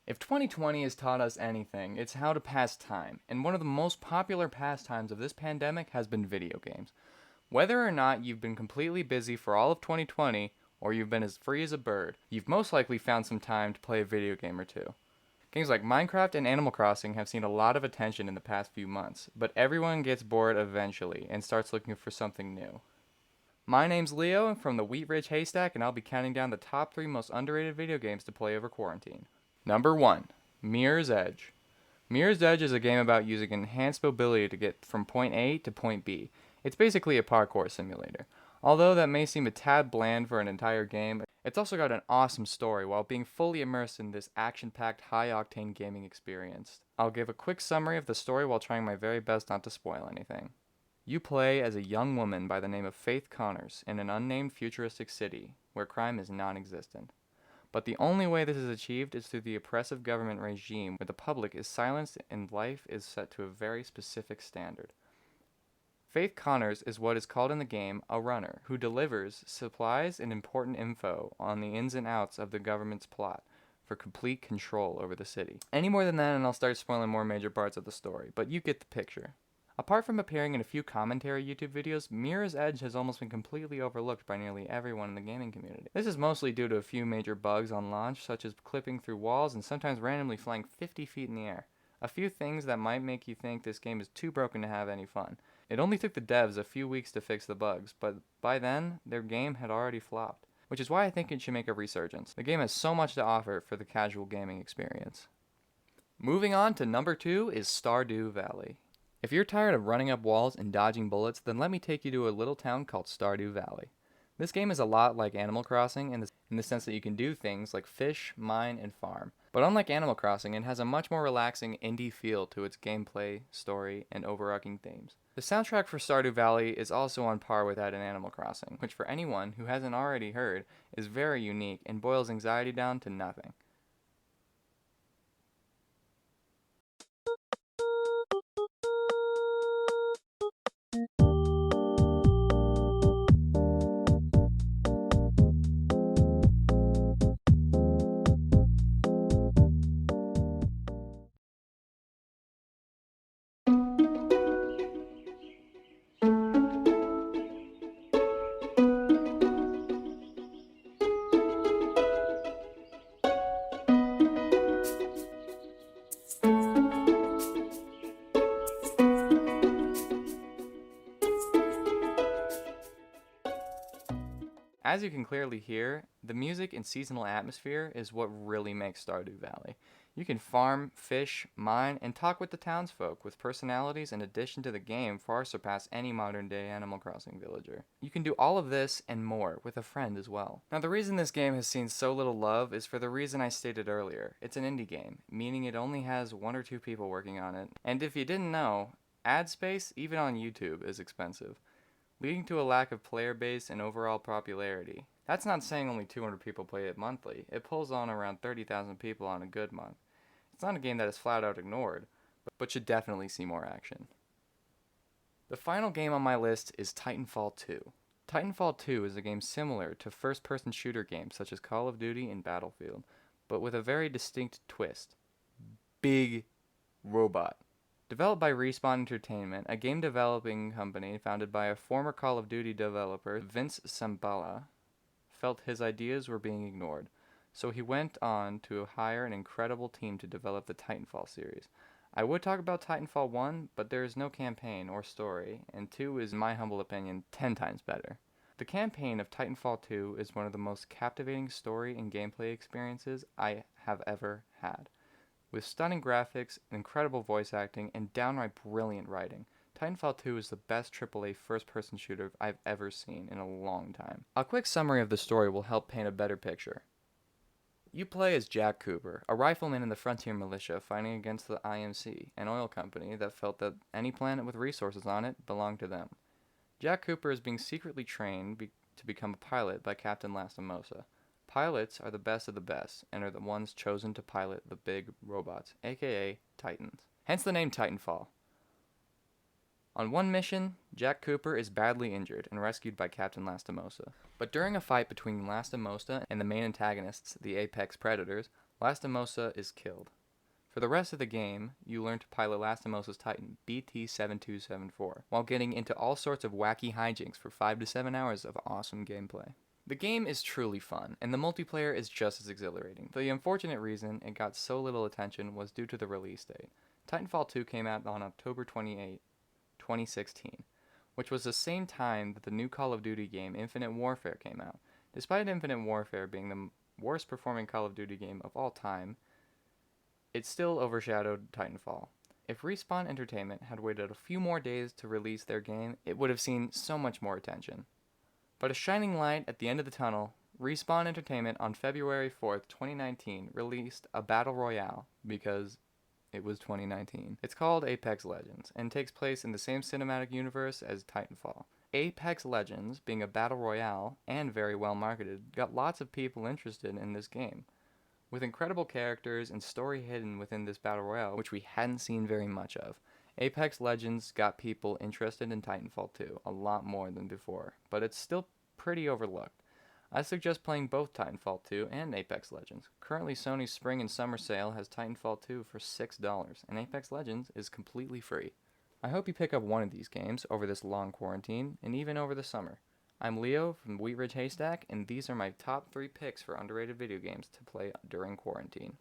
If 2020 has taught us anything, it's how to pass time, and one of the most popular pastimes of this pandemic has been video games. Whether or not you've been completely busy for all of 2020, or you've been as free as a bird, you've most likely found some time to play a video game or two. Games like Minecraft and Animal Crossing have seen a lot of attention in the past few months, but everyone gets bored eventually and starts looking for something new. My name's Leo, I'm from the Wheat Ridge Haystack, and I'll be counting down the top 3 most underrated video games to play over quarantine. Number 1. Mirror's Edge. Mirror's Edge is a game about using enhanced mobility to get from point A to point B. It's basically a parkour simulator. Although that may seem a tad bland for an entire game, it's also got an awesome story while being fully immersed in this action-packed, high-octane gaming experience. I'll give a quick summary of the story while trying my very best not to spoil anything. You play as a young woman by the name of Faith Connors in an unnamed futuristic city where crime is non-existent. But the only way this is achieved is through the oppressive government regime where the public is silenced and life is set to a very specific standard. Faith Connors is what is called in the game a runner, who delivers supplies and important info on the ins and outs of the government's plot for complete control over the city. Any more than that and I'll start spoiling more major parts of the story, but you get the picture. Apart from appearing in a few commentary YouTube videos, Mirror's Edge has almost been completely overlooked by nearly everyone in the gaming community. This is mostly due to a few major bugs on launch, such as clipping through walls and sometimes randomly flying 50 feet in the air. A few things that might make you think this game is too broken to have any fun. It only took the devs a few weeks to fix the bugs, but by then, their game had already flopped, which is why I think it should make a resurgence. The game has so much to offer for the casual gaming experience. Moving on to number 2 is Stardew Valley. If you're tired of running up walls and dodging bullets, then let me take you to a little town called Stardew Valley. This game is a lot like Animal Crossing in the sense that you can do things like fish, mine, and farm. But unlike Animal Crossing, it has a much more relaxing indie feel to its gameplay, story, and overarching themes. The soundtrack for Stardew Valley is also on par with that in Animal Crossing, which for anyone who hasn't already heard is very unique and boils anxiety down to nothing. As you can clearly hear, the music and seasonal atmosphere is what really makes Stardew Valley. You can farm, fish, mine, and talk with the townsfolk with personalities in addition to the game far surpass any modern day Animal Crossing villager. You can do all of this and more with a friend as well. Now the reason this game has seen so little love is for the reason I stated earlier. It's an indie game, meaning it only has 1 or 2 people working on it. And if you didn't know, ad space, even on YouTube, is expensive, leading to a lack of player base and overall popularity. That's not saying only 200 people play it monthly. It pulls on around 30,000 people on a good month. It's not a game that is flat out ignored, but should definitely see more action. The final game on my list is Titanfall 2. Titanfall 2 is a game similar to first-person shooter games such as Call of Duty and Battlefield, but with a very distinct twist. Big robot. Developed by Respawn Entertainment, a game developing company founded by a former Call of Duty developer, Vince Sambala, felt his ideas were being ignored, so he went on to hire an incredible team to develop the Titanfall series. I would talk about Titanfall 1, but there is no campaign or story, and 2 is, in my humble opinion, 10 times better. The campaign of Titanfall 2 is one of the most captivating story and gameplay experiences I have ever had. With stunning graphics, incredible voice acting, and downright brilliant writing, Titanfall 2 is the best AAA first-person shooter I've ever seen in a long time. A quick summary of the story will help paint a better picture. You play as Jack Cooper, a rifleman in the Frontier Militia fighting against the IMC, an oil company that felt that any planet with resources on it belonged to them. Jack Cooper is being secretly trained to become a pilot by Captain Lastimosa. Pilots are the best of the best, and are the ones chosen to pilot the big robots, aka Titans. Hence the name Titanfall. On one mission, Jack Cooper is badly injured and rescued by Captain Lastimosa. But during a fight between Lastimosa and the main antagonists, the Apex Predators, Lastimosa is killed. For the rest of the game, you learn to pilot Lastimosa's Titan, BT-7274, while getting into all sorts of wacky hijinks for 5 to 7 hours of awesome gameplay. The game is truly fun, and the multiplayer is just as exhilarating. The unfortunate reason it got so little attention was due to the release date. Titanfall 2 came out on October 28, 2016, which was the same time that the new Call of Duty game Infinite Warfare came out. Despite Infinite Warfare being the worst performing Call of Duty game of all time, it still overshadowed Titanfall. If Respawn Entertainment had waited a few more days to release their game, it would have seen so much more attention. But a shining light at the end of the tunnel, Respawn Entertainment on February 4th, 2019 released a Battle Royale because it was 2019. It's called Apex Legends and takes place in the same cinematic universe as Titanfall. Apex Legends, being a Battle Royale and very well marketed, got lots of people interested in this game. With incredible characters and story hidden within this Battle Royale, which we hadn't seen very much of, Apex Legends got people interested in Titanfall 2 a lot more than before, but it's still pretty overlooked. I suggest playing both Titanfall 2 and Apex Legends. Currently, Sony's spring and summer sale has Titanfall 2 for $6, and Apex Legends is completely free. I hope you pick up one of these games over this long quarantine, and even over the summer. I'm Leo from Wheat Ridge Haystack, and these are my top 3 picks for underrated video games to play during quarantine.